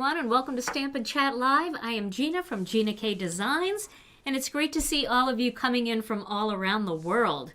everyone, and welcome to Stampin' Chat Live. I am Gina from Gina K Designs, and it's great to see all of you coming in from all around the world.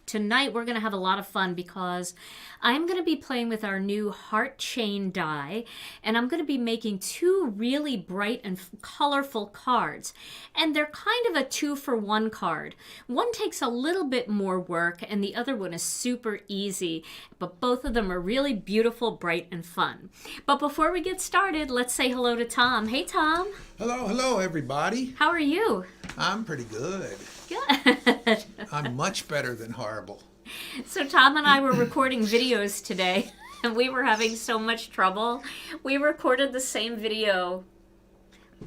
Tonight we're going to have a lot of fun because I'm going to be playing with our new heart chain die, and I'm going to be making two really bright and colorful cards. And they're kind of a 2-for-1 card. One takes a little bit more work and the other one is super easy, but both of them are really beautiful, bright, and fun. But before we get started, let's say hello to Tom. Hey, Tom. Hello, everybody. How are you? I'm pretty good. Good. I'm much better than horrible. So Tom and I were recording videos today, and we were having so much trouble. We recorded the same video,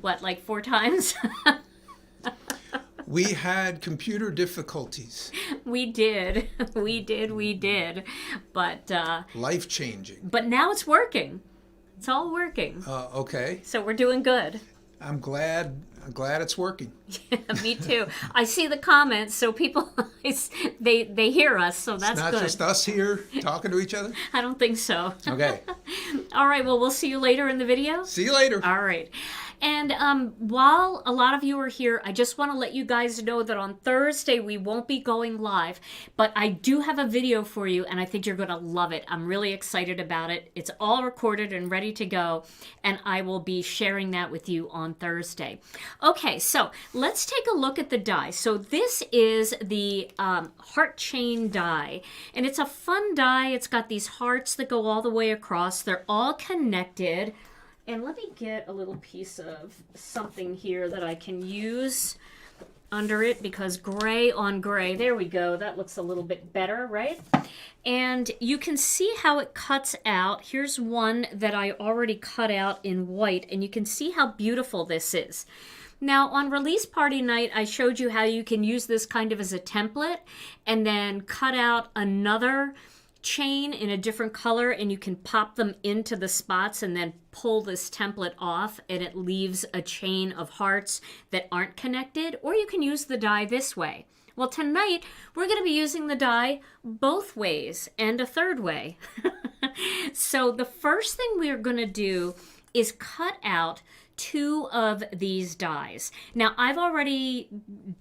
like 4 times? We had computer difficulties. We did. But Life-changing. But now it's working. It's all working. Okay. So we're doing good. I'm glad it's working. Yeah, me too. I see the comments, so people they hear us, so that's good. It's not just us here talking to each other? I don't think so. Okay. All right, well, we'll see you later in the video. See you later. All right. And while a lot of you are here, I just want to let you guys know that on Thursday we won't be going live, but I do have a video for you, and I think you're going to love it. I'm really excited about it. It's all recorded and ready to go, and I will be sharing that with you on Thursday. Okay, so let's take a look at the die. So this is the heart chain die, and it's a fun die. It's got these hearts that go all the way across. They're all connected. And let me get a little piece of something here that I can use under it, because gray on gray, there we go. That looks a little bit better, right? And you can see how it cuts out. Here's one that I already cut out in white, and you can see how beautiful this is. Now, on release party night, I showed you how you can use this kind of as a template and then cut out another chain in a different color, and you can pop them into the spots and then pull this template off, and it leaves a chain of hearts that aren't connected. Or you can use the die this way. Well, tonight we're going to be using the die both ways and a third way. So the first thing we are going to do is cut out 2 of these dies. Now, I've already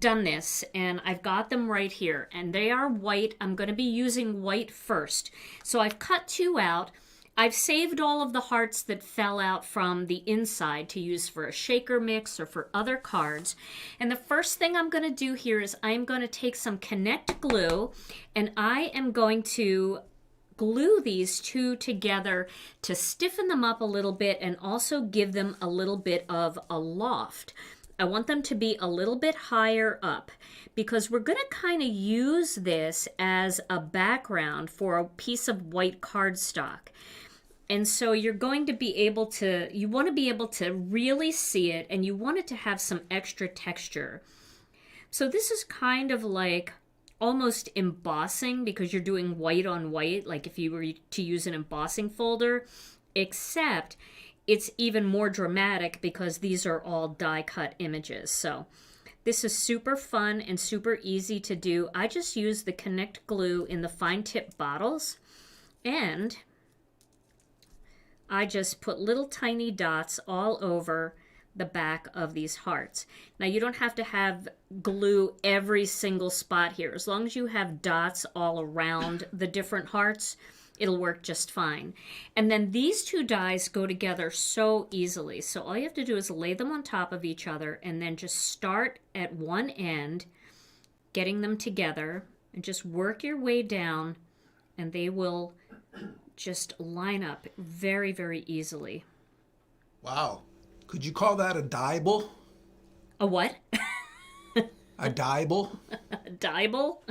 done this, and I've got them right here, and they are white. I'm going to be using white first. So I've cut 2 out. I've saved all of the hearts that fell out from the inside to use for a shaker mix or for other cards. And the first thing I'm going to do here is I'm going to take some Connect glue, and I am going to glue these 2 together to stiffen them up a little bit and also give them a little bit of a loft. I want them to be a little bit higher up because we're going to kind of use this as a background for a piece of white cardstock. And so you're going to be able to, you want to be able to really see it, and you want it to have some extra texture. So this is kind of like almost embossing, because you're doing white on white, like if you were to use an embossing folder, except it's even more dramatic because these are all die cut images. So this is super fun and super easy to do. I just use the Connect glue in the fine tip bottles, and I just put little tiny dots all over the back of these hearts. Now, you don't have to have glue every single spot here. As long as you have dots all around the different hearts, it'll work just fine. And then these 2 dies go together so easily. So all you have to do is lay them on top of each other and then just start at one end, getting them together, and just work your way down, and they will just line up very, very easily. Wow. Could you call that a dibble? A what? A dibble? A dibble?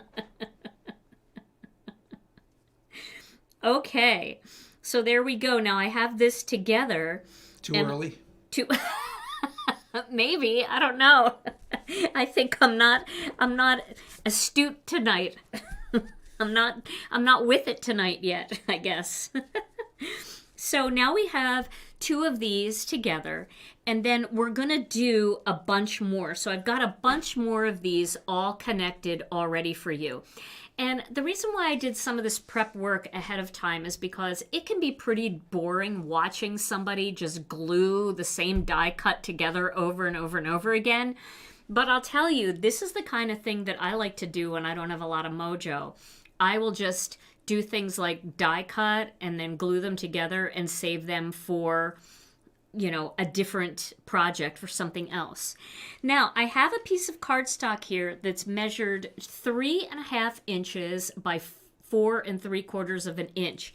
Okay. So there we go. Now I have this together. Too early? Maybe. I don't know. I think I'm not astute tonight. I'm not with it tonight yet, I guess. So now we have 2 of these together, and then we're going to do a bunch more. So I've got a bunch more of these all connected already for you. And the reason why I did some of this prep work ahead of time is because it can be pretty boring watching somebody just glue the same die cut together over and over and over again. But I'll tell you, this is the kind of thing that I like to do when I don't have a lot of mojo. I will just do things like die cut and then glue them together and save them for, you know, a different project for something else. Now, I have a piece of cardstock here that's measured 3.5 inches by 4 3/4 of an inch.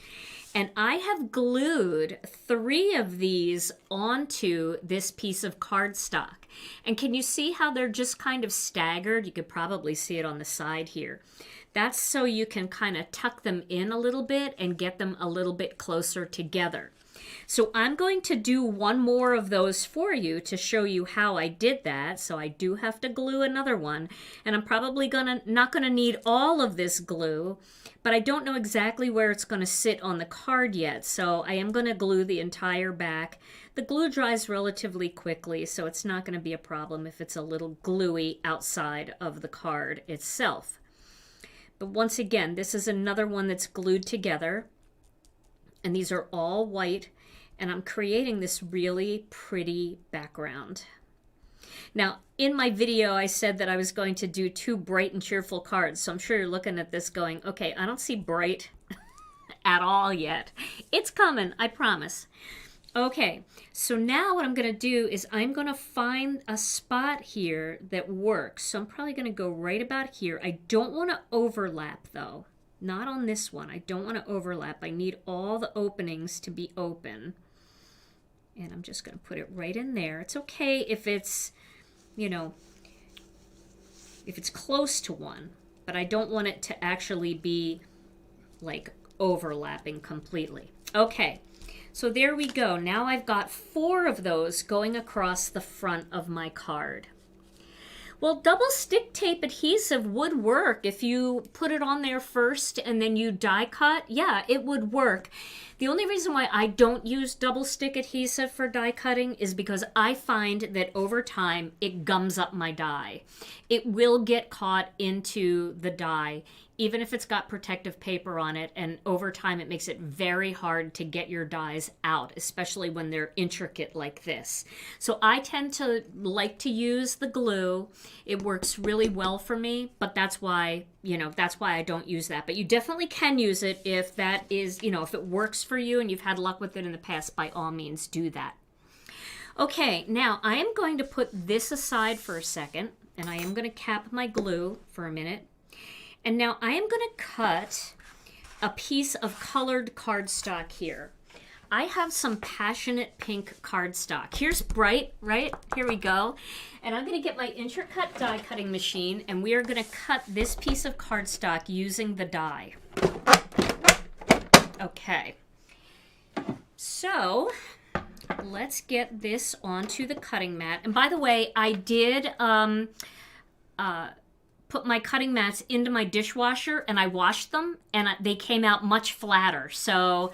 And I have glued 3 of these onto this piece of cardstock. And can you see how they're just kind of staggered? You could probably see it on the side here. That's so you can kind of tuck them in a little bit and get them a little bit closer together. So I'm going to do one more of those for you to show you how I did that. So I do have to glue another one, and I'm probably not gonna need all of this glue, but I don't know exactly where it's gonna sit on the card yet. So I am gonna glue the entire back. The glue dries relatively quickly, so it's not gonna be a problem if it's a little gluey outside of the card itself. But once again, this is another one that's glued together, and these are all white, and I'm creating this really pretty background. Now, in my video, I said that I was going to do 2 bright and cheerful cards, so I'm sure you're looking at this going, okay, I don't see bright at all yet. It's coming, I promise. Okay, so now what I'm going to do is I'm going to find a spot here that works. So I'm probably going to go right about here. I don't want to overlap, though. Not on this one. I don't want to overlap. I need all the openings to be open. And I'm just going to put it right in there. It's okay if it's, you know, if it's close to one, but I don't want it to actually be like overlapping completely. Okay, so there we go. Now I've got 4 of those going across the front of my card. Well, double stick tape adhesive would work if you put it on there first and then you die cut. Yeah, it would work. The only reason why I don't use double stick adhesive for die cutting is because I find that over time it gums up my die. It will get caught into the die, even if it's got protective paper on it, and over time it makes it very hard to get your dies out, especially when they're intricate like this. So I tend to like to use the glue. It works really well for me, but that's why, you know, that's why I don't use that. But you definitely can use it if that is, you know, if it works for you and you've had luck with it in the past, by all means do that. Okay, now I am going to put this aside for a second, and I am going to cap my glue for a minute. And now I am going to cut a piece of colored cardstock here. I have some passionate pink cardstock. Here's bright, right? Here we go. And I'm going to get my Intricate die cutting machine, and we are going to cut this piece of cardstock using the die. Okay. So let's get this onto the cutting mat. And by the way, I did put my cutting mats into my dishwasher and I washed them, and they came out much flatter. So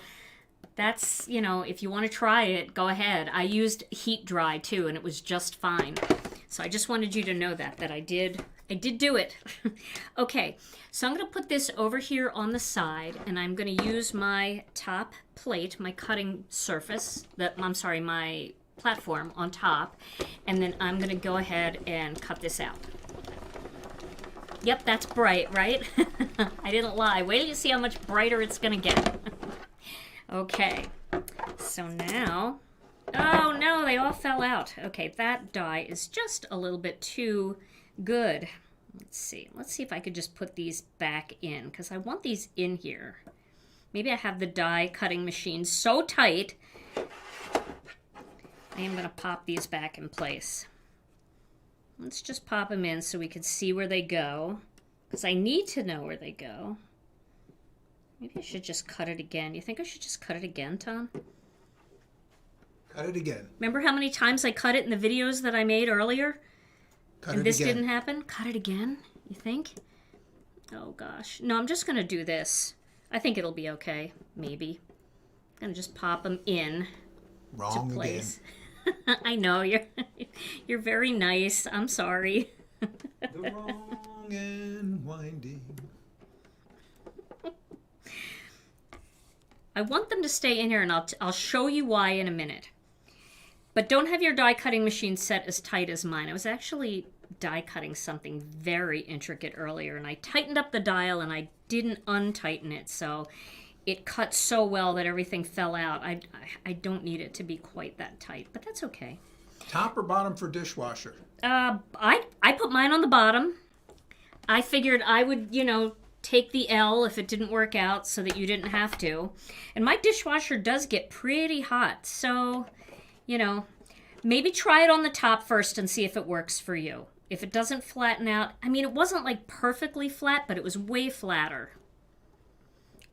that's, you know, if you want to try it, go ahead. I used heat dry too, and it was just fine. So I just wanted you to know that I did do it. Okay, so I'm going to put this over here on the side, and I'm going to use my top plate, my cutting surface, my platform on top, and then I'm going to go ahead and cut this out. Yep, that's bright, right? I didn't lie. Wait till you see how much brighter it's going to get. Okay, so now, oh no, they all fell out. Okay, that die is just a little bit too good. Let's see if I could just put these back in, because I want these in here. Maybe I have the die cutting machine so tight, I am going to pop these back in place. Let's just pop them in so we can see where they go, because I need to know where they go. Maybe I should just cut it again. You think I should just cut it again, Tom? Cut it again. Remember how many times I cut it in the videos that I made earlier? Cut and it this again. didn't happen? Cut it again, you think? Oh gosh. No, I'm just going to do this. I think it'll be okay, maybe. I'm going to just pop them in Wrong to place. again. I know, you're very nice. I'm sorry. The wrong and winding. I want them to stay in here, and I'll show you why in a minute. But don't have your die cutting machine set as tight as mine. I was actually die cutting something very intricate earlier, and I tightened up the dial and I didn't untighten it, so it cut so well that everything fell out. I don't need it to be quite that tight, but that's okay. Top or bottom for dishwasher? I put mine on the bottom. I figured I would, take the L if it didn't work out so that you didn't have to. And my dishwasher does get pretty hot, so, maybe try it on the top first and see if it works for you. If it doesn't flatten out, I mean, it wasn't like perfectly flat, but it was way flatter.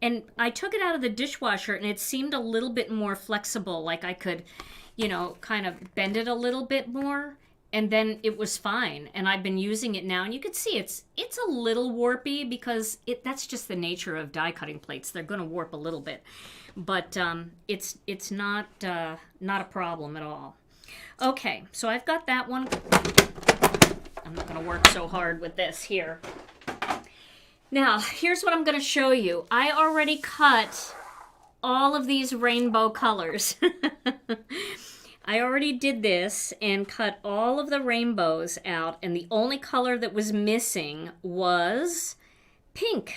And I took it out of the dishwasher and it seemed a little bit more flexible, like I could, kind of bend it a little bit more. And then it was fine, and I've been using it now, and you can see it's a little warpy because that's just the nature of die cutting plates. They're going to warp a little bit, but it's not a problem at all. Okay, so I've got that one. I'm not going to work so hard with this here. Now, here's what I'm going to show you. I already cut all of these rainbow colors. I already did this and cut all of the rainbows out, and the only color that was missing was pink.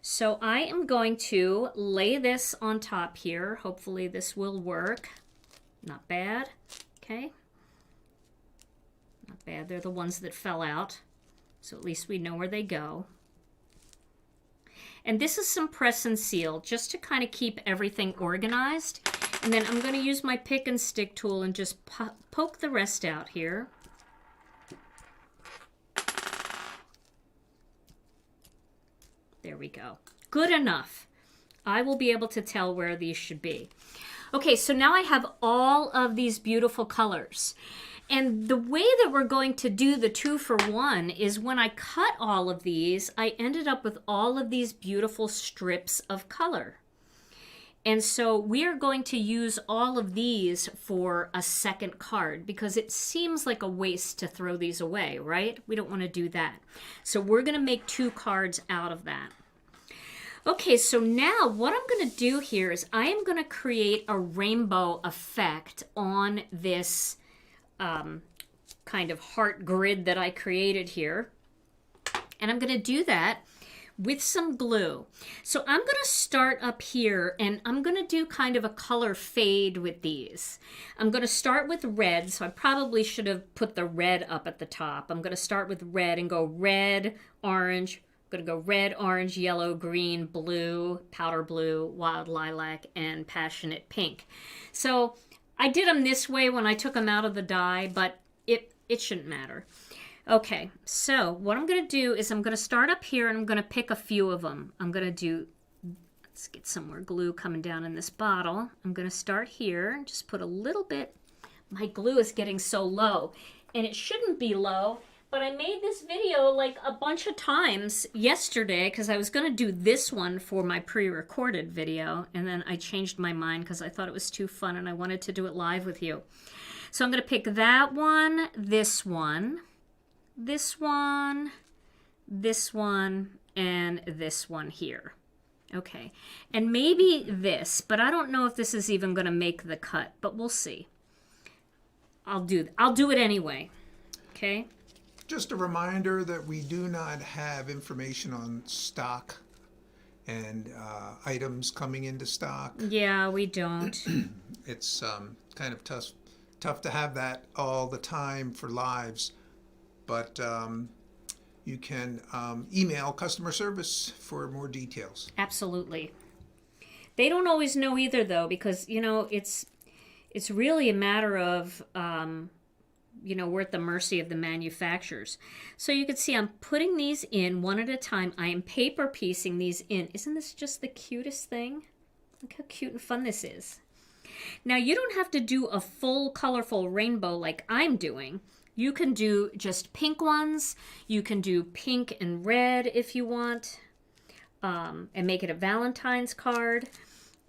So I am going to lay this on top here. Hopefully this will work. Not bad. Okay. Not bad. They're the ones that fell out, so at least we know where they go. And this is some press and seal just to kind of keep everything organized. And then I'm going to use my pick and stick tool and just poke the rest out here. There we go. Good enough. I will be able to tell where these should be. Okay, so now I have all of these beautiful colors. And the way that we're going to do the 2-for-1 is when I cut all of these, I ended up with all of these beautiful strips of color. And so we are going to use all of these for a second card because it seems like a waste to throw these away, right? We don't want to do that. So we're going to make 2 cards out of that. Okay, so now what I'm going to do here is I am going to create a rainbow effect on this kind of heart grid that I created here. And I'm going to do that with some glue. So I'm going to start up here and I'm going to do kind of a color fade with these. I'm going to start with red, so I probably should have put the red up at the top. I'm going to start with red and go red, orange. I'm going to go red, orange, yellow, green, blue, powder blue, wild lilac, and passionate pink. So I did them this way when I took them out of the die, but it shouldn't matter. Okay, so what I'm going to do is I'm going to start up here and I'm going to pick a few of them. I'm going to do, let's get some more glue coming down in this bottle. I'm going to start here and just put a little bit. My glue is getting so low, and it shouldn't be low, but I made this video like a bunch of times yesterday because I was going to do this one for my pre-recorded video, and then I changed my mind because I thought it was too fun and I wanted to do it live with you. So I'm going to pick that one, this one, this one, this one, and this one here. Okay, and maybe this, but I don't know if this is even going to make the cut, but we'll see. I'll do it anyway. Okay. Just a reminder that we do not have information on stock and items coming into stock. Yeah, we don't. It's kind of tough to have that all the time for lives, but you can email customer service for more details. Absolutely. They don't always know either, though, because it's really a matter of we're at the mercy of the manufacturers. So you can see I'm putting these in one at a time. I am paper piecing these in. Isn't this just the cutest thing? Look how cute and fun this is. Now, you don't have to do a full colorful rainbow like I'm doing. You can do just pink ones. You can do pink and red if you want, and make it a Valentine's card.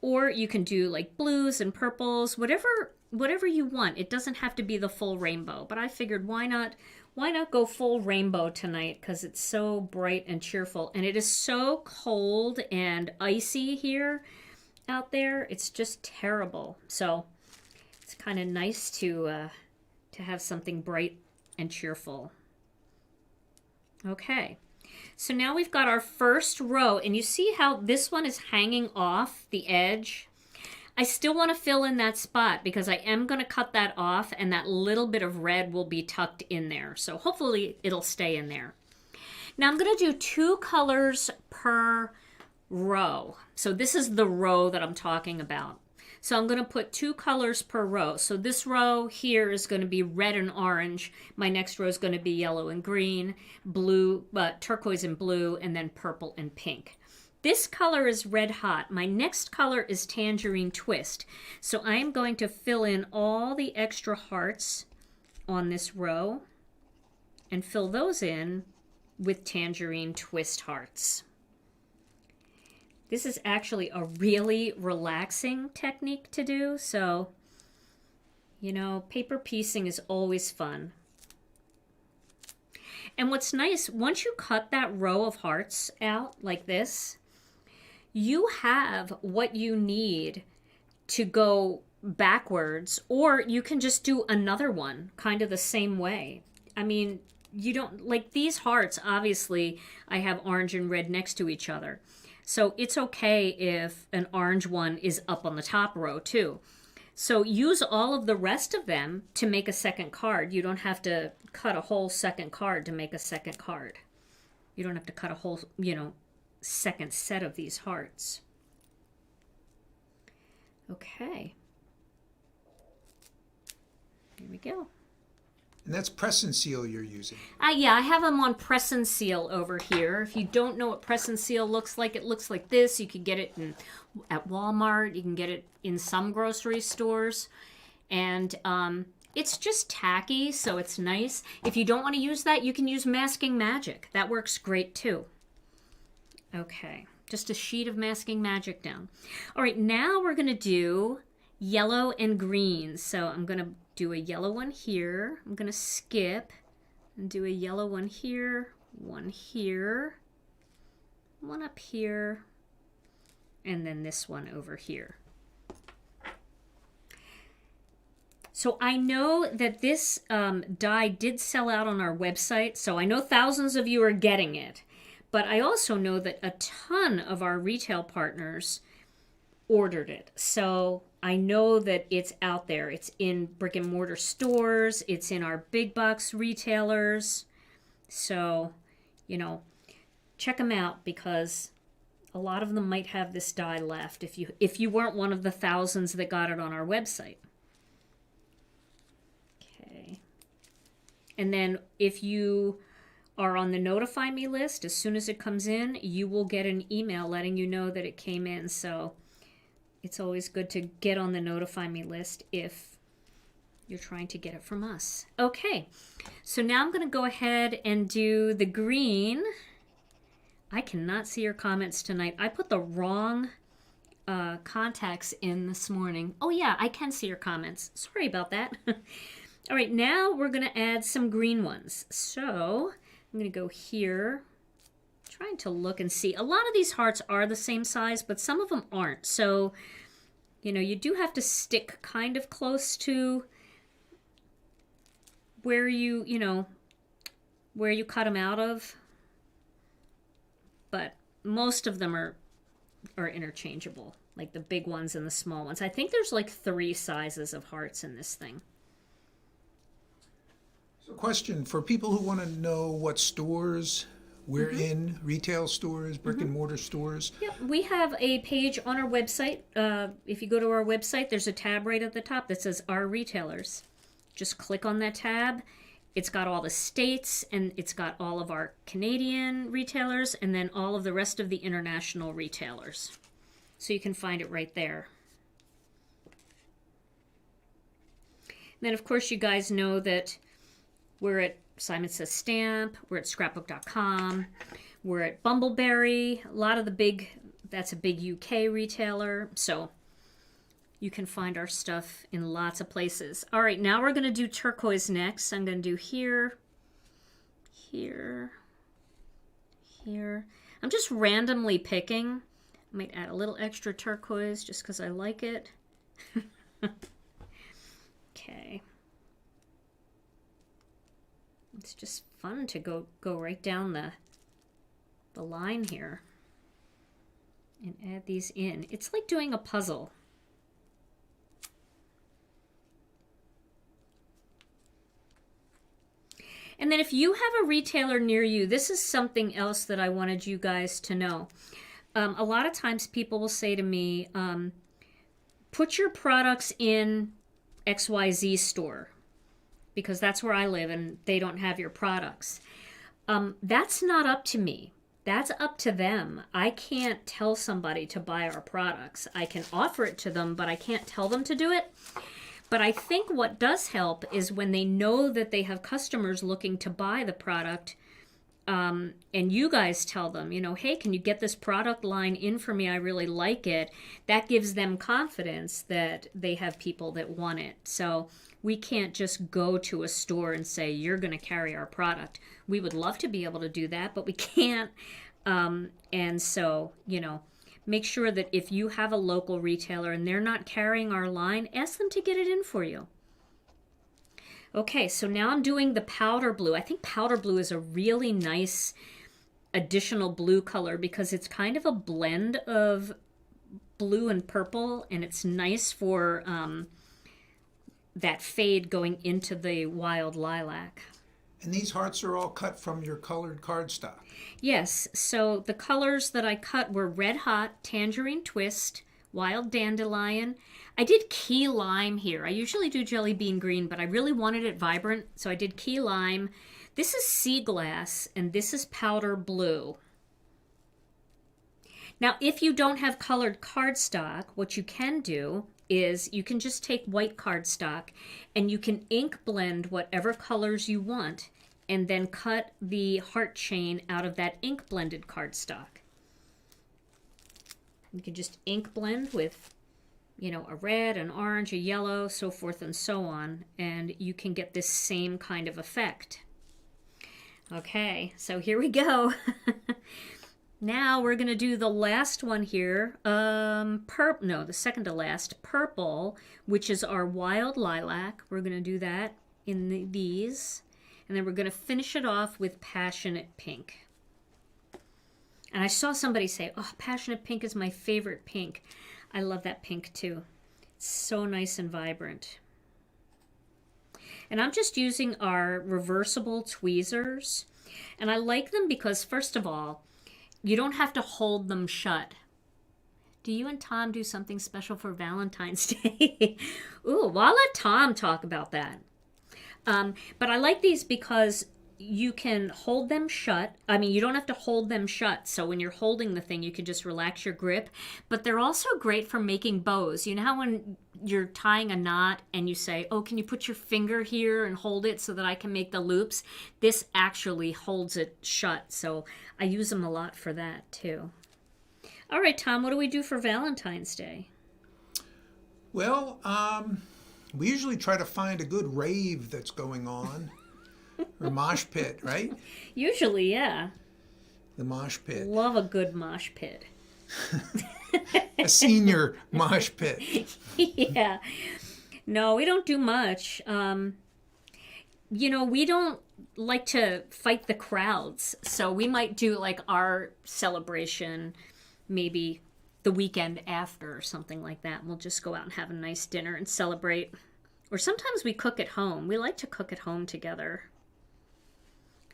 Or you can do like blues and purples, whatever you want. It doesn't have to be the full rainbow, but I figured why not go full rainbow tonight because it's so bright and cheerful. And it is so cold and icy here. out there. It's just terrible. So it's kind of nice to have something bright and cheerful. Okay. So now we've got our first row, and you see how this one is hanging off the edge? I still want to fill in that spot because I am going to cut that off, and that little bit of red will be tucked in there. So hopefully it'll stay in there. Now I'm going to do 2 colors per row. So this is the row that I'm talking about. So I'm going to put 2 colors per row. So this row here is going to be red and orange. My next row is going to be yellow and green, blue, turquoise and blue, and then purple and pink. This color is red hot. My next color is Tangerine Twist. So I'm going to fill in all the extra hearts on this row and fill those in with Tangerine Twist hearts. This is actually a really relaxing technique to do, so, you know, paper piecing is always fun. And what's nice, once you cut that row of hearts out like this, you have what you need to go backwards, or you can just do another one kind of the same way. I mean, you don't, like these hearts, obviously, I have orange and red next to each other. So it's okay if an orange one is up on the top row too. So use all of the rest of them to make a second card. You don't have to cut a whole second card to make a second card. You don't have to cut a whole, you know, second set of these hearts. Okay. Here we go. And that's press and seal you're using. Yeah, I have them on press and seal over here. If you don't know what press and seal looks like, it looks like this. You can get it at Walmart. You can get it in some grocery stores. And it's just tacky, so it's nice. If you don't want to use that, you can use Masking Magic. That works great too. Okay, just a sheet of Masking Magic down. All right, now we're going to do yellow and green. So I'm going to do a yellow one here. I'm going to skip and do a yellow one here, one up here, and then this one over here. So I know that this die did sell out on our website, so I know thousands of you are getting it. But I also know that a ton of our retail partners ordered it. So I know that it's out there. It's in brick and mortar stores. It's in our big box retailers. So, you know, check them out because a lot of them might have this die left if you weren't one of the thousands that got it on our website. Okay. And then if you are on the notify me list, as soon as it comes in, you will get an email letting you know that it came in. So it's always good to get on the notify me list if you're trying to get it from us. Okay, so now I'm going to go ahead and do the green. I cannot see your comments tonight. I put the wrong contacts in this morning. Oh yeah, I can see your comments. Sorry about that. All right, now we're going to add some green ones. So I'm going to go here. Trying to look and see. A lot of these hearts are the same size, but some of them aren't. So, you know, you do have to stick kind of close to where you know, where you cut them out of. But most of them are interchangeable, like the big ones and the small ones. I think there's like 3 sizes of hearts in this thing. So question for people who want to know what stores we're in, retail stores, brick and mortar stores. Yep, we have a page on our website. If you go to our website, there's a tab right at the top that says Our Retailers. Just click on that tab. It's got all the states, and it's got all of our Canadian retailers, and then all of the rest of the international retailers. So you can find it right there. And then, of course, you guys know that we're at Simon Says Stamp, we're at scrapbook.com, we're at Bumbleberry, a lot of the big, that's a big UK retailer, so you can find our stuff in lots of places. All right, now we're going to do turquoise next. I'm going to do here, here, here. I'm just randomly picking. Might add a little extra turquoise just because I like it. Okay. It's just fun to go right down the line here and add these in. It's like doing a puzzle. And then if you have a retailer near you, this is something else that I wanted you guys to know. A lot of times people will say to me, put your products in XYZ store because that's where I live and they don't have your products. That's not up to me. That's up to them. I can't tell somebody to buy our products. I can offer it to them, but I can't tell them to do it. But I think what does help is when they know that they have customers looking to buy the product, and you guys tell them, you know, hey, can you get this product line in for me? I really like it. That gives them confidence that they have people that want it. So we can't just go to a store and say, you're going to carry our product. We would love to be able to do that, but we can't. And so, you know, make sure that if you have a local retailer and they're not carrying our line, ask them to get it in for you. Okay, so now I'm doing the powder blue. I think powder blue is a really nice additional blue color because it's kind of a blend of blue and purple, and it's nice for that fade going into the wild lilac. And these hearts are all cut from your colored cardstock. Yes, so the colors that I cut were Red Hot, Tangerine Twist, Wild Dandelion. I did Key Lime here. I usually do Jelly Bean Green, but I really wanted it vibrant, so I did Key Lime. This is Sea Glass, and this is Powder Blue. Now, if you don't have colored cardstock, what you can do is you can just take white cardstock and you can ink blend whatever colors you want and then cut the heart chain out of that ink blended cardstock. You can just ink blend with, you know, a red, an orange, a yellow, so forth and so on, and you can get this same kind of effect. Okay, so here we go. Now we're going to do the last one here, the second to last, purple, which is our wild lilac. We're going to do that in these, and then we're going to finish it off with passionate pink. And I saw somebody say, oh, passionate pink is my favorite pink. I love that pink too. It's so nice and vibrant. And I'm just using our reversible tweezers. And I like them because, first of all, you don't have to hold them shut. Do you and Tom do something special for Valentine's Day? Ooh, well, I'll let Tom talk about that. But I like these because you can hold them shut. I mean, you don't have to hold them shut. So when you're holding the thing, you can just relax your grip. But they're also great for making bows. You know how when you're tying a knot and you say, oh, can you put your finger here and hold it so that I can make the loops? This actually holds it shut. So I use them a lot for that too. All right, Tom, what do we do for Valentine's Day? Well, we usually try to find a good rave that's going on. Or mosh pit, right? Usually, yeah. The mosh pit. Love a good mosh pit. A senior mosh pit. Yeah. No, we don't do much. You know, we don't like to fight the crowds. So we might do like our celebration maybe the weekend after or something like that. We'll just go out and have a nice dinner and celebrate. Or sometimes we cook at home. We like to cook at home together.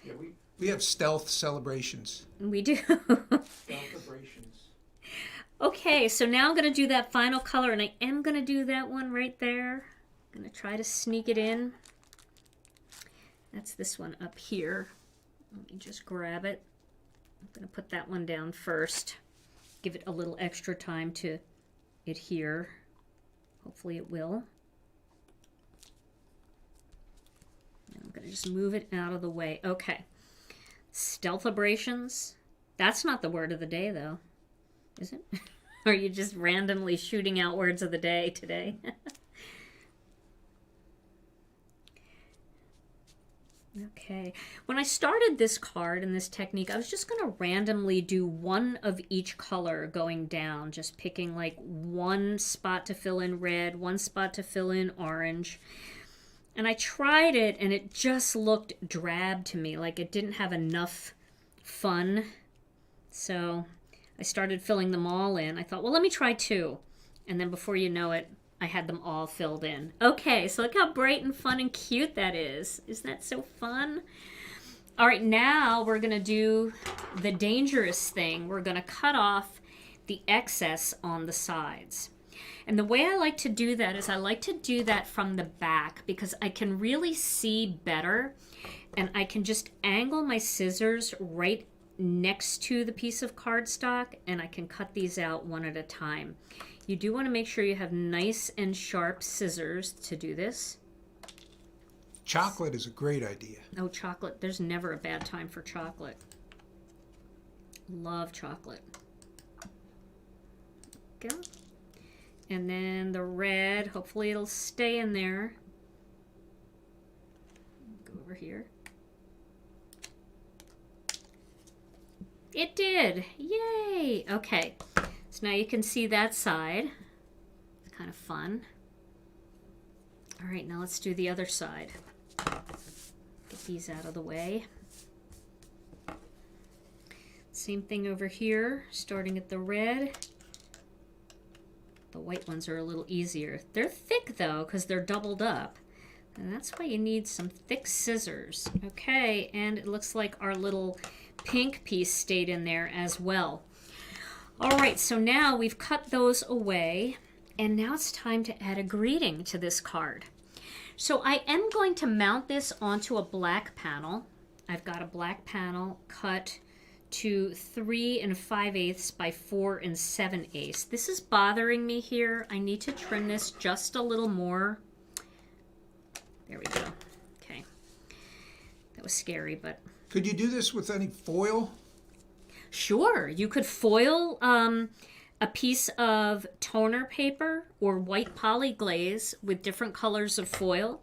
Yeah, we have stealth celebrations. We do. Celebrations. Okay, so now I'm going to do that final color, and I am going to do that one right there. I'm going to try to sneak it in. That's this one up here. Let me just grab it. I'm going to put that one down first. Give it a little extra time to adhere. Hopefully it will. I'm going to just move it out of the way. Okay. Stealthabrations. That's not the word of the day, though. Is it? Or are you just randomly shooting out words of the day today? Okay, when I started this card and this technique, I was just going to randomly do one of each color going down, just picking like one spot to fill in red, one spot to fill in orange. And I tried it and it just looked drab to me, like it didn't have enough fun. So I started filling them all in. I thought, well, let me try two. And then before you know it, I had them all filled in. Okay, so look how bright and fun and cute that is. Isn't that so fun? All right, now we're going to do the dangerous thing. We're going to cut off the excess on the sides. And the way I like to do that is I like to do that from the back because I can really see better. And I can just angle my scissors right next to the piece of cardstock, and I can cut these out one at a time. You do want to make sure you have nice and sharp scissors to do this. Chocolate is a great idea. Oh, chocolate. There's never a bad time for chocolate. Love chocolate. Go. And then the red, hopefully it'll stay in there. Go over here. It did. Yay. Okay. So now you can see that side. It's kind of fun. All right, now let's do the other side. Get these out of the way. Same thing over here, starting at the red. The white ones are a little easier. They're thick though, because they're doubled up. And that's why you need some thick scissors. Okay, and it looks like our little pink piece stayed in there as well. All right, so now we've cut those away, and now it's time to add a greeting to this card. So I am going to mount this onto a black panel. I've got a black panel cut to 3 5/8 by 4 7/8. This is bothering me here. I need to trim this just a little more. There we go. Okay. That was scary, but... Could you do this with any foil? Sure. You could foil a piece of toner paper or white poly glaze with different colors of foil,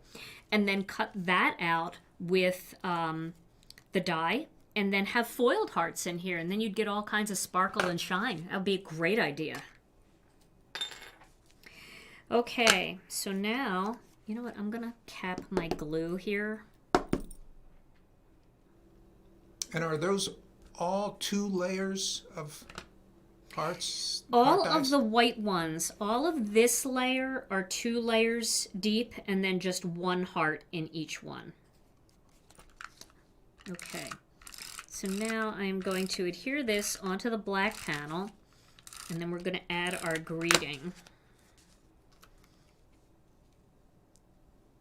and then cut that out with the die, and then have foiled hearts in here, and then you'd get all kinds of sparkle and shine. That would be a great idea. Okay, so now, you know what? I'm going to cap my glue here. And are those all 2 layers of hearts? All of the white ones, all of this layer are 2 layers deep, and then just 1 heart in each one. Okay, so now I'm going to adhere this onto the black panel, and then we're going to add our greeting.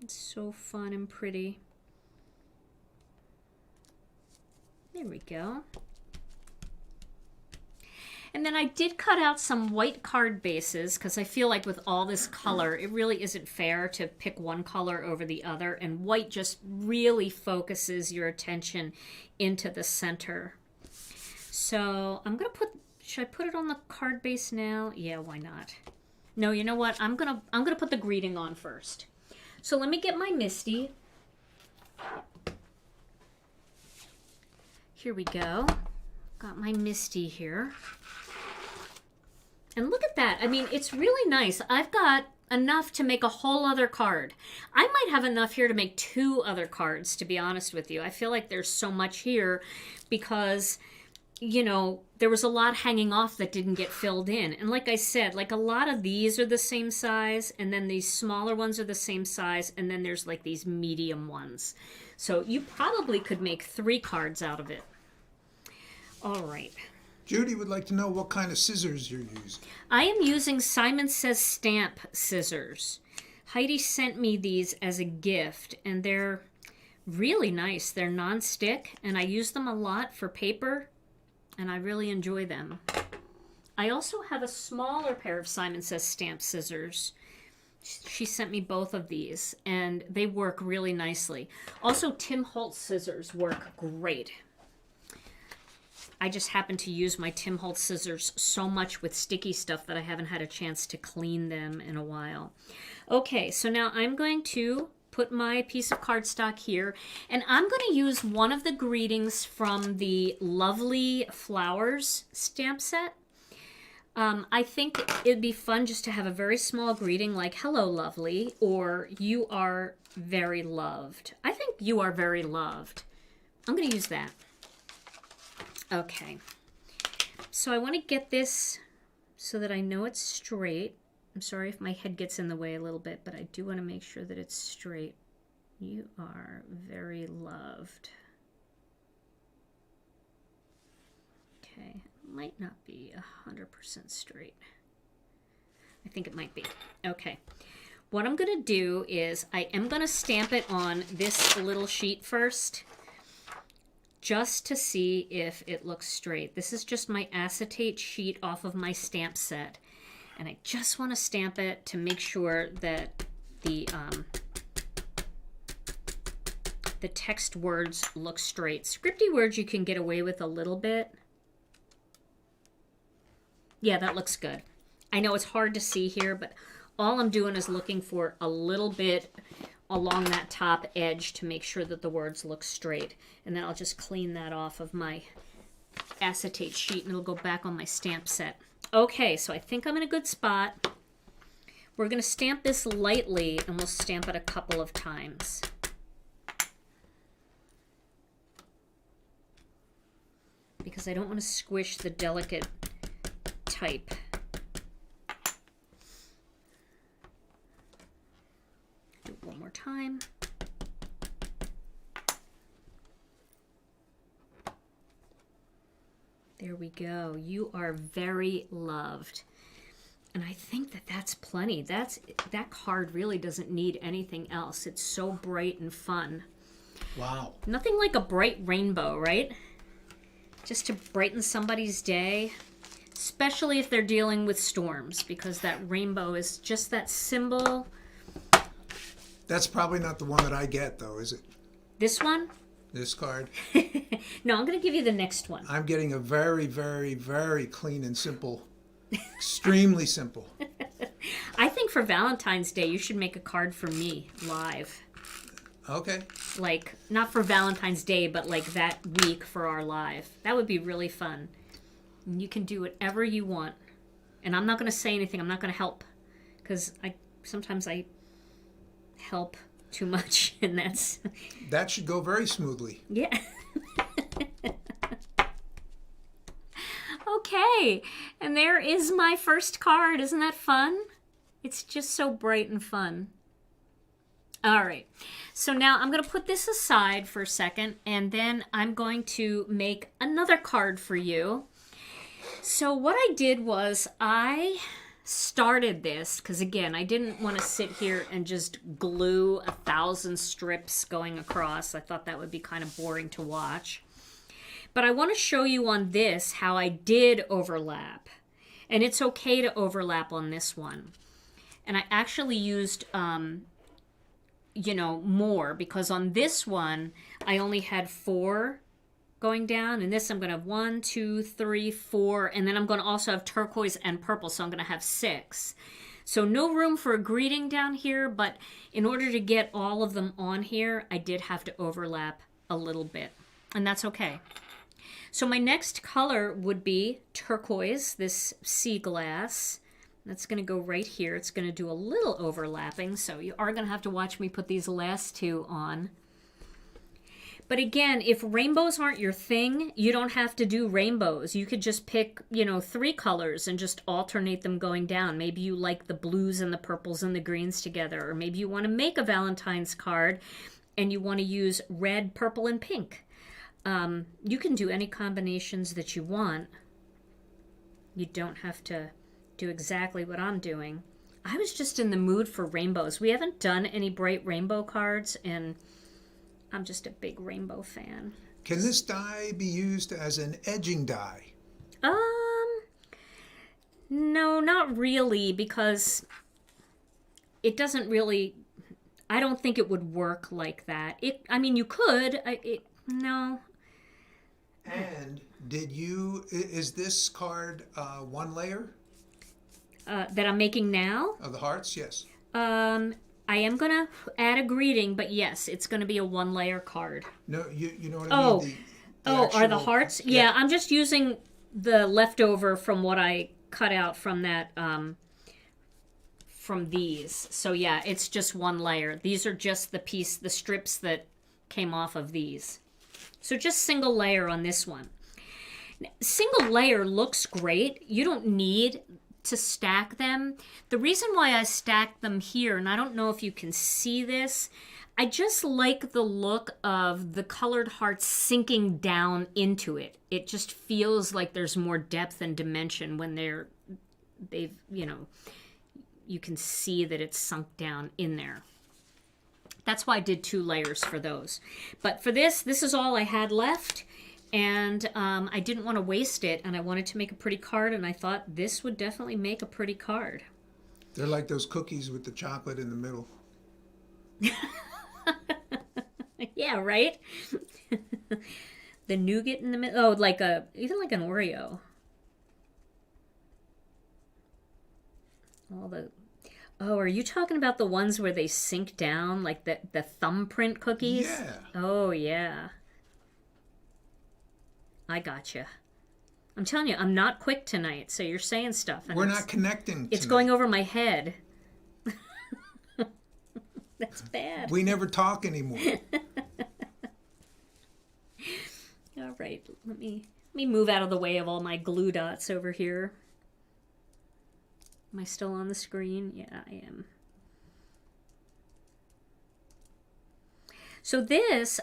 It's so fun and pretty. There we go. And then I did cut out some white card bases because I feel like with all this color, it really isn't fair to pick one color over the other. And white just really focuses your attention into the center. So I'm going to put, should I put it on the card base now? Yeah, why not? No, you know what? I'm going to put the greeting on first. So let me get my Misty. Here we go. Got my Misty here. And look at that. I mean, it's really nice. I've got enough to make a whole other card. I might have enough here to make 2 other cards, to be honest with you. I feel like there's so much here because, you know, there was a lot hanging off that didn't get filled in. And like I said, like a lot of these are the same size, and then these smaller ones are the same size, and then there's like these medium ones. So you probably could make 3 cards out of it. All right. Judy would like to know what kind of scissors you're using. I am using Simon Says Stamp scissors. Heidi sent me these as a gift, and they're really nice. They're non-stick, and I use them a lot for paper, and I really enjoy them. I also have a smaller pair of Simon Says Stamp scissors. She sent me both of these, and they work really nicely. Also, Tim Holtz scissors work great. I just happen to use my Tim Holtz scissors so much with sticky stuff that I haven't had a chance to clean them in a while. Okay, so now I'm going to put my piece of cardstock here, and I'm going to use one of the greetings from the Lovely Flowers stamp set. I think it'd be fun just to have a very small greeting like, hello, lovely, or you are very loved. I think you are very loved. I'm going to use that. Okay. So I want to get this so that I know it's straight. I'm sorry if my head gets in the way a little bit, but I do want to make sure that it's straight. You are very loved. Okay, might not be 100% straight. I think it might be. Okay. What I'm going to do is I am going to stamp it on this little sheet first, just to see if it looks straight. This is just my acetate sheet off of my stamp set. And I just want to stamp it to make sure that the text words look straight. Scripty words you can get away with a little bit. Yeah, that looks good. I know it's hard to see here, but all I'm doing is looking for a little bit along that top edge to make sure that the words look straight. And then I'll just clean that off of my acetate sheet and it'll go back on my stamp set. Okay, so I think I'm in a good spot. We're going to stamp this lightly and we'll stamp it a couple of times. Because I don't want to squish the delicate type. Do it one more time. There we go. You are very loved. And I think that that's plenty. That card really doesn't need anything else. It's so bright and fun. Wow. Nothing like a bright rainbow, right? Just to brighten somebody's day, especially if they're dealing with storms, because that rainbow is just that symbol. That's probably not the one that I get, though, is it? This one? This card? No, I'm going to give you the next one. I'm getting a very, very, very clean and simple, extremely simple. I think for Valentine's Day, you should make a card for me live. Okay. Like, not for Valentine's Day, but like that week for our live. That would be really fun. And you can do whatever you want. And I'm not going to say anything. I'm not going to help. Because sometimes I help too much, and that's... That should go very smoothly. Yeah. Okay, and there is my first card. Isn't that fun? It's just so bright and fun. All right, so now I'm going to put this aside for a second, and then I'm going to make another card for you. So what I did was I started this, because again, I didn't want to sit here and just glue 1,000 strips going across. I thought that would be kind of boring to watch. But I want to show you on this how I did overlap. And it's okay to overlap on this one. And I actually used, more, because on this one, I only had 4 going down. And this I'm going to have 1, 2, 3, 4. And then I'm going to also have turquoise and purple. So I'm going to have 6. So no room for a greeting down here. But in order to get all of them on here, I did have to overlap a little bit. And that's okay. So my next color would be turquoise, this sea glass. That's going to go right here. It's going to do a little overlapping, so you are going to have to watch me put these last 2 on. But again, if rainbows aren't your thing, you don't have to do rainbows. You could just pick, 3 colors and just alternate them going down. Maybe you like the blues and the purples and the greens together, or maybe you want to make a Valentine's card and you want to use red, purple, and pink. You can do any combinations that you want. You don't have to do exactly what I'm doing. I was just in the mood for rainbows. We haven't done any bright rainbow cards, and I'm just a big rainbow fan. Can this die be used as an edging die? No, not really, because it doesn't really... I don't think it would work like that. You could. No. And is this card 1 layer? That I'm making now? Of the hearts, yes. I am going to add a greeting, but yes, it's going to be a 1-layer card. No, you know what I mean? Are the actual- hearts? Yeah, I'm just using the leftover from what I cut out from that, from these. So yeah, it's just 1 layer. These are just the strips that came off of these. So just single layer on this one. Single layer looks great. You don't need to stack them. The reason why I stacked them here, and I don't know if you can see this, I just like the look of the colored hearts sinking down into it. It just feels like there's more depth and dimension when they've, you know, you can see that it's sunk down in there. That's why I did 2 layers for those. But for this is all I had left. And I didn't want to waste it, and I wanted to make a pretty card, and I thought this would definitely make a pretty card. They're like those cookies with the chocolate in the middle. Yeah, right? The nougat in the middle. Oh, even like an Oreo. Oh, are you talking about the ones where they sink down, like the thumbprint cookies? Yeah. Oh, yeah. I gotcha. I'm telling you, I'm not quick tonight, so you're saying stuff. And We're not connecting It's tonight. going over my head. That's bad. We never talk anymore. All right, let me move out of the way of all my glue dots over here. Am I still on the screen? Yeah, I am. So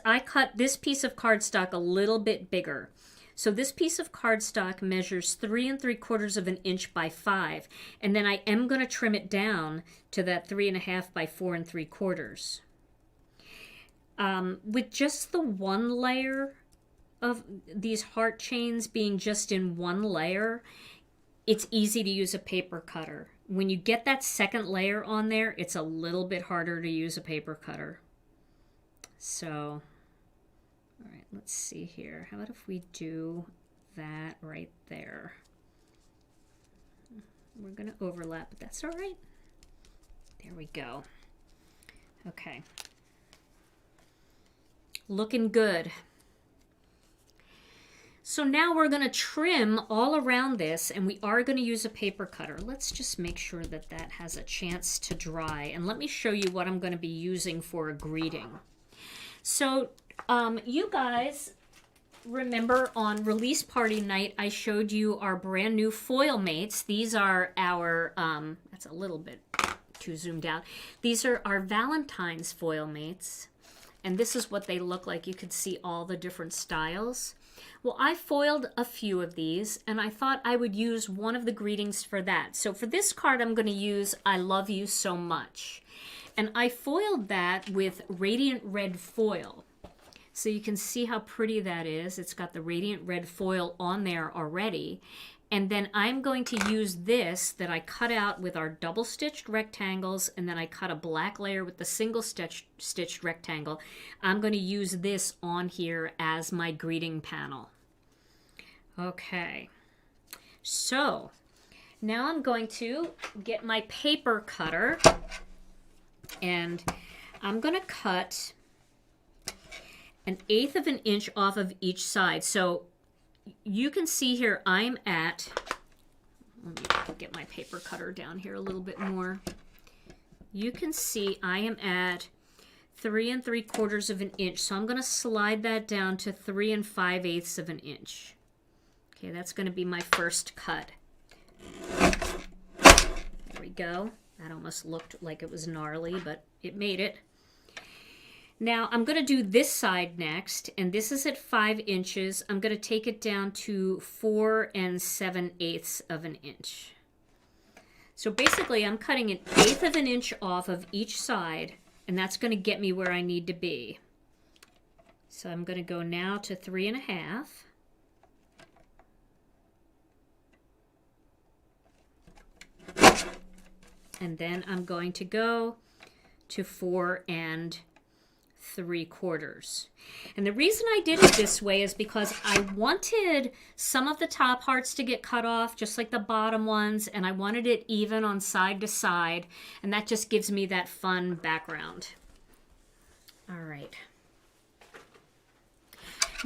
I cut this piece of cardstock a little bit bigger. So this piece of cardstock measures 3 3/4 of an inch by 5, and then I am going to trim it down to that 3 1/2 by 4 3/4. With just the 1 layer of these heart chains being just in 1 layer, it's easy to use a paper cutter. When you get that second layer on there, it's a little bit harder to use a paper cutter. So, all right, let's see here. How about if we do that right there? We're going to overlap, but that's all right. There we go. Okay. Looking good. So now we're going to trim all around this, and we are going to use a paper cutter. Let's just make sure that that has a chance to dry. And let me show you what I'm going to be using for a greeting. So you guys remember on release party night, I showed you our brand new foil mates. These are our, that's a little bit too zoomed out. These are our Valentine's foil mates. And this is what they look like. You could see all the different styles. Well, I foiled a few of these, and I thought I would use one of the greetings for that. So for this card, I'm going to use I Love You So Much. And I foiled that with radiant red foil. So you can see how pretty that is. It's got the radiant red foil on there already. And then I'm going to use this that I cut out with our double stitched rectangles, and then I cut a black layer with the single stitched rectangle. I'm going to use this on here as my greeting panel. Okay, so now I'm going to get my paper cutter, and I'm going to cut 1/8 of an inch off of each side. So you can see here I'm at, let me get my paper cutter down here a little bit more. You can see I am at 3 3/4 of an inch. So I'm going to slide that down to 3 5/8 of an inch. Okay, that's going to be my first cut. There we go. That almost looked like it was gnarly, but it made it. Now I'm going to do this side next, and this is at 5 inches. I'm going to take it down to 4 7/8 of an inch. So basically I'm cutting 1/8 of an inch off of each side, and that's going to get me where I need to be. So I'm going to go now to 3 1/2. And then I'm going to go to 4 3/4. And the reason I did it this way is because I wanted some of the top hearts to get cut off, just like the bottom ones, and I wanted it even on side to side, and that just gives me that fun background. All right.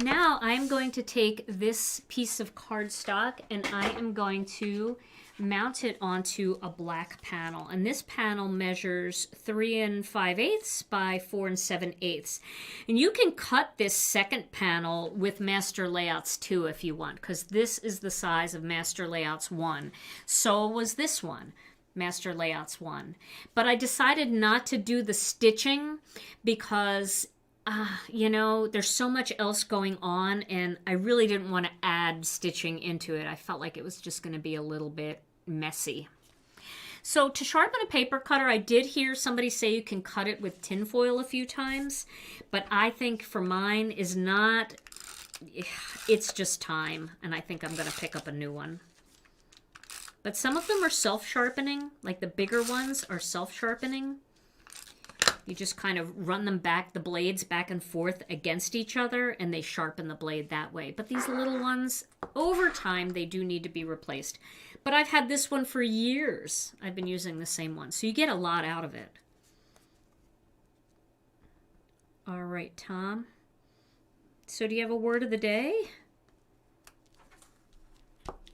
Now I'm going to take this piece of cardstock and I am going to mount it onto a black panel. And this panel measures 3 5/8 by 4 7/8. And you can cut this second panel with Master Layouts 2 if you want, because this is the size of Master Layouts 1. So was this one. Master Layouts 1. But I decided not to do the stitching because you know, there's so much else going on, and I really didn't want to add stitching into it. I felt like it was just going to be a little bit messy. So to sharpen a paper cutter, I did hear somebody say you can cut it with tinfoil a few times, but I think for mine is not, it's just time, and I think I'm going to pick up a new one. But some of them are self-sharpening, like the bigger ones are self-sharpening. You just kind of run them back, the blades back and forth against each other, and they sharpen the blade that way. But these little ones, over time, they do need to be replaced. But I've had this one for years. I've been using the same one, so you get a lot out of it. All right, Tom. So do you have a word of the day?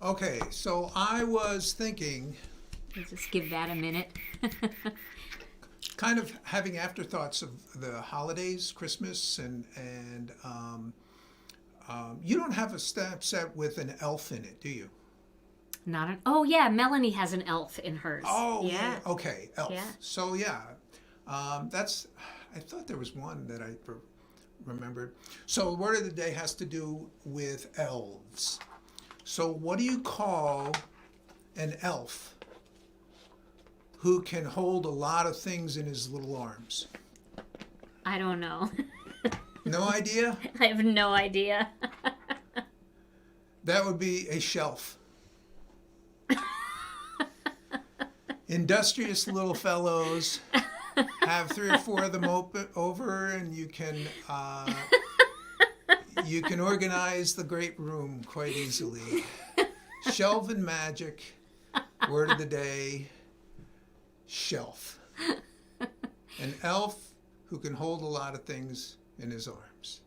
Okay, so I was thinking, Let's just give that a minute. kind of having afterthoughts of the holidays, Christmas, and you don't have a stamp set with an elf in it, do you? Not an. Oh yeah, Melanie has an elf in hers. Oh yeah. Okay, elf. Yeah. So yeah, that's. I thought there was one that I remembered. So the word of the day has to do with elves. So what do you call an elf who can hold a lot of things in his little arms? I don't know. No idea? I have no idea. That would be a shelf. Industrious little fellows. Have 3 or 4 of them over, and you can organize the great room quite easily. Shelvin' magic. Word of the day. Shelf. An elf who can hold a lot of things in his arms.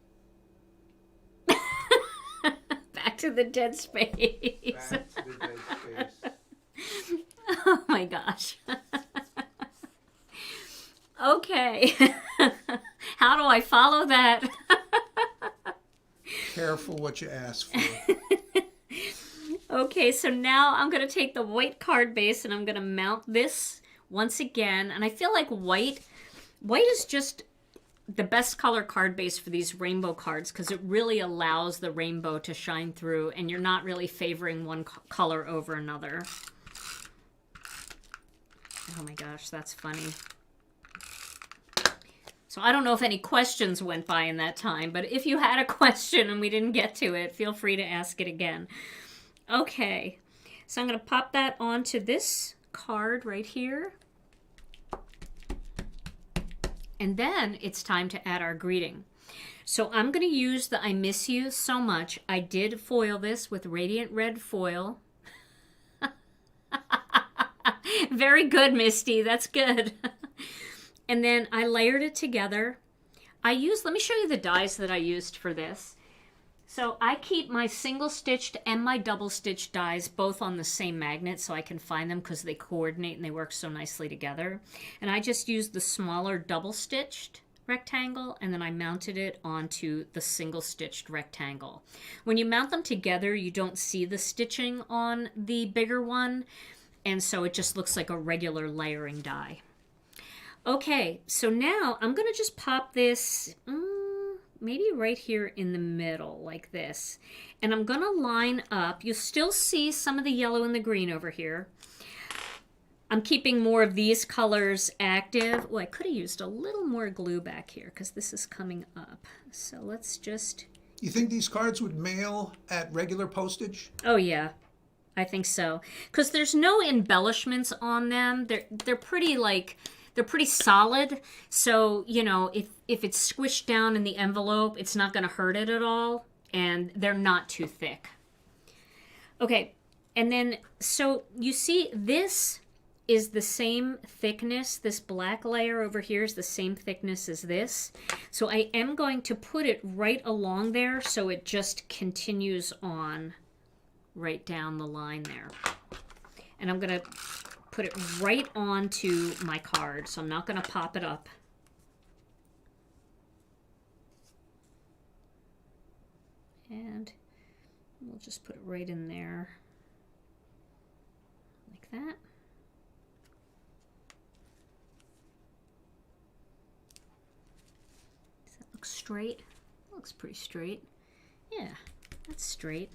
Back to the dead space. Back to the dead space. Oh my gosh. Okay. How do I follow that? Careful what you ask for. Okay, so now I'm going to take the white card base and I'm going to mount this once again. And I feel like white is just the best color card base for these rainbow cards because it really allows the rainbow to shine through and you're not really favoring one color over another. Oh my gosh, that's funny. So I don't know if any questions went by in that time, but if you had a question and we didn't get to it, feel free to ask it again. Okay, so I'm going to pop that onto this card right here. And then it's time to add our greeting. So I'm going to use the I miss you so much. I did foil this with radiant red foil. Very good, Misty. That's good. And then I layered it together. Let me show you the dies that I used for this. So I keep my single stitched and my double stitched dies both on the same magnet so I can find them because they coordinate and they work so nicely together. And I just used the smaller double stitched rectangle and then I mounted it onto the single stitched rectangle. When you mount them together, you don't see the stitching on the bigger one, and so it just looks like a regular layering die. Okay, so now I'm going to just pop this maybe right here in the middle like this. And I'm going to line up. You'll still see some of the yellow and the green over here. I'm keeping more of these colors active. Well, I could have used a little more glue back here because this is coming up. So let's just... You think these cards would mail at regular postage? Oh, yeah. I think so. Because there's no embellishments on them. They're pretty, like... they're pretty solid. So, you know, if it's squished down in the envelope, it's not going to hurt it at all. And they're not too thick. Okay, and then, so you see this is the same thickness. This black layer over here is the same thickness as this. So I am going to put it right along there so it just continues on right down the line there. And I'm going to put it right onto my card, so I'm not going to pop it up. And we'll just put it right in there like that. Does that look straight? That looks pretty straight. Yeah, that's straight.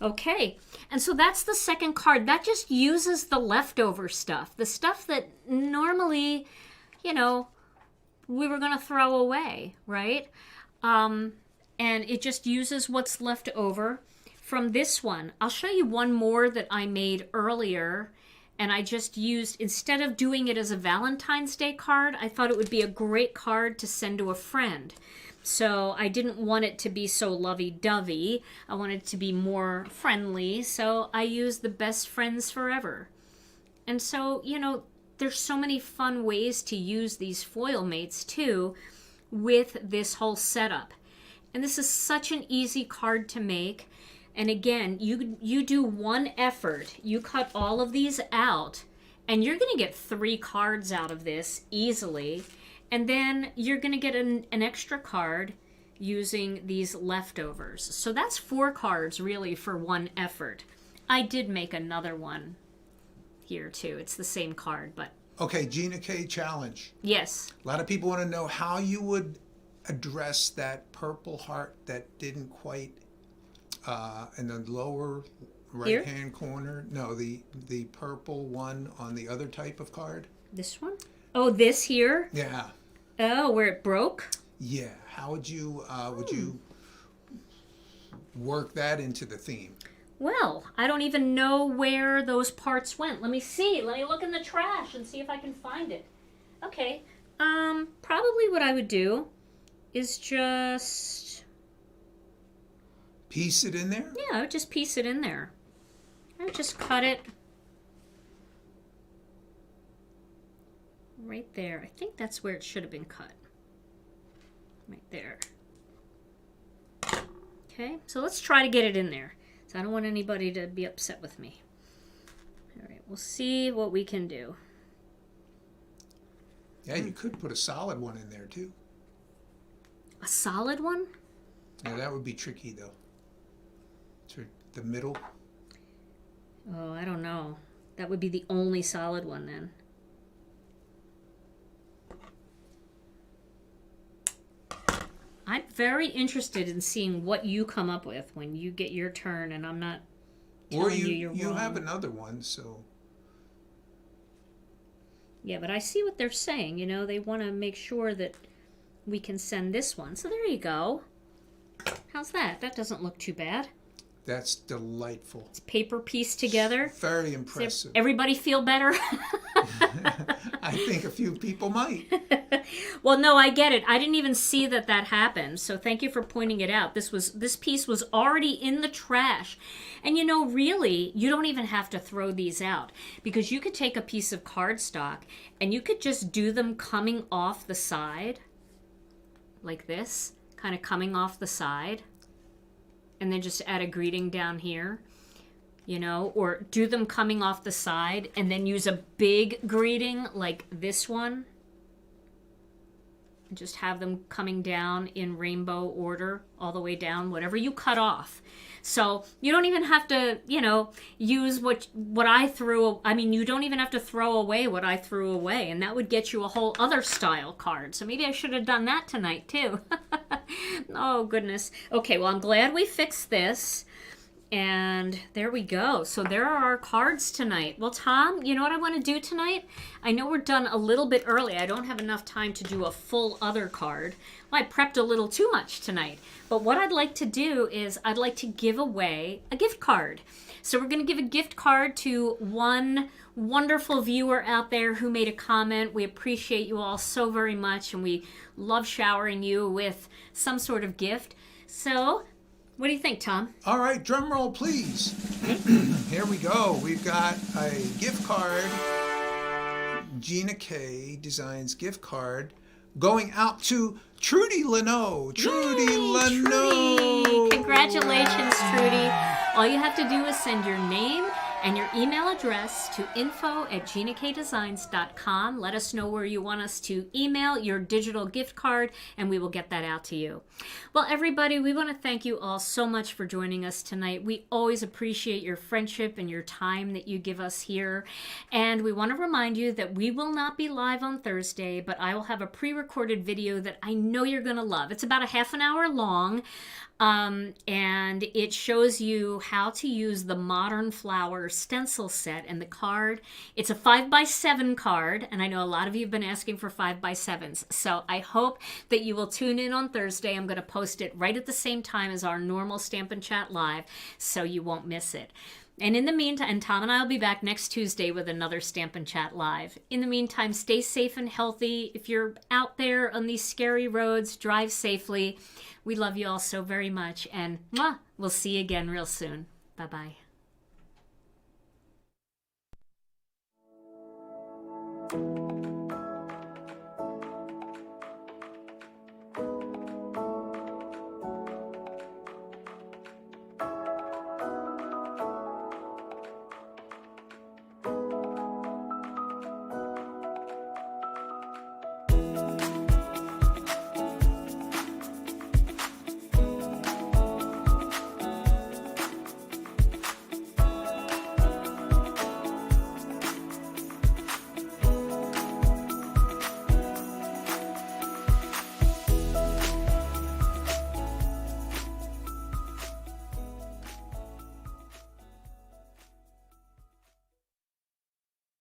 Okay, and so that's the second card. That just uses the leftover stuff. The stuff that normally, you know, we were going to throw away, right? And it just uses what's left over from this one. I'll show you one more that I made earlier, and I just used, instead of doing it as a Valentine's Day card, I thought it would be a great card to send to a friend. So I didn't want it to be so lovey-dovey. I wanted it to be more friendly, so I used the Best Friends Forever. And so, you know, there's so many fun ways to use these foil mates, too, with this whole setup. And this is such an easy card to make. And again, you do one effort. You cut all of these out, and you're going to get 3 cards out of this easily. And then you're going to get an extra card using these leftovers. So that's 4 cards really for one effort. I did make another one here too. It's the same card, but... Okay, Gina K challenge. Yes. A lot of people want to know how you would address that purple heart that didn't quite, in the lower right-hand corner. No, the purple one on the other type of card. This one? Oh, this here? Yeah. Oh, where it broke? Yeah. How would you work that into the theme? Well, I don't even know where those parts went. Let me see. Let me look in the trash and see if I can find it. Okay. Probably what I would do is just... Piece it in there? Yeah, I would just piece it in there. I would just cut it right there. I think that's where it should have been cut. Right there. Okay, so let's try to get it in there. So I don't want anybody to be upset with me. All right, we'll see what we can do. Yeah, you could put a solid one in there too. A solid one? Yeah, that would be tricky though. To the middle. Oh, I don't know. That would be the only solid one then. I'm very interested in seeing what you come up with when you get your turn, and I'm not telling you're wrong. You have another one, so... Yeah, but I see what they're saying. You know, they want to make sure that we can send this one. So there you go. How's that? That doesn't look too bad. That's delightful. It's paper pieced together. Very impressive. Everybody feel better? I think a few people might. Well, no, I get it. I didn't even see that happened. So thank you for pointing it out. This piece was already in the trash. And you know, really, you don't even have to throw these out, because you could take a piece of cardstock and you could just do them coming off the side like this, kind of coming off the side, and then just add a greeting down here. You know, or do them coming off the side and then use a big greeting like this one. And just have them coming down in rainbow order all the way down, whatever you cut off. So you don't even have to, you know, use what I threw. I mean, you don't even have to throw away what I threw away, and that would get you a whole other style card. So maybe I should have done that tonight too. Oh, goodness. Okay, well, I'm glad we fixed this. And there we go. So there are our cards tonight. Well, Tom, you know what I want to do tonight? I know we're done a little bit early. I don't have enough time to do a full other card. Well, I prepped a little too much tonight. But what I'd like to do is I'd like to give away a gift card. So we're going to give a gift card to one wonderful viewer out there who made a comment. We appreciate you all so very much, and we love showering you with some sort of gift. So what do you think, Tom? All right, drum roll, please. Here we go. We've got a gift card, Gina K Designs gift card, going out to Trudy Lanoux. Trudy Lanoux. Trudy. Congratulations, Trudy. All you have to do is send your name and your email address to info@ginakdesigns.com. Let us know where you want us to email your digital gift card, and we will get that out to you. Well, everybody, we want to thank you all so much for joining us tonight. We always appreciate your friendship and your time that you give us here. And we want to remind you that we will not be live on Thursday, but I will have a pre-recorded video that I know you're going to love. It's about a half an hour long. And it shows you how to use the Modern Flower stencil set and the card. It's a 5x7 card, and I know a lot of you have been asking for 5x7s. So I hope that you will tune in on Thursday. I'm going to post it right at the same time as our normal Stampin' Chat Live, so you won't miss it. And in the meantime, and Tom and I will be back next Tuesday with another Stampin' Chat Live. In the meantime, stay safe and healthy. If you're out there on these scary roads, drive safely. We love you all so very much, and we'll see you again real soon. Bye-bye.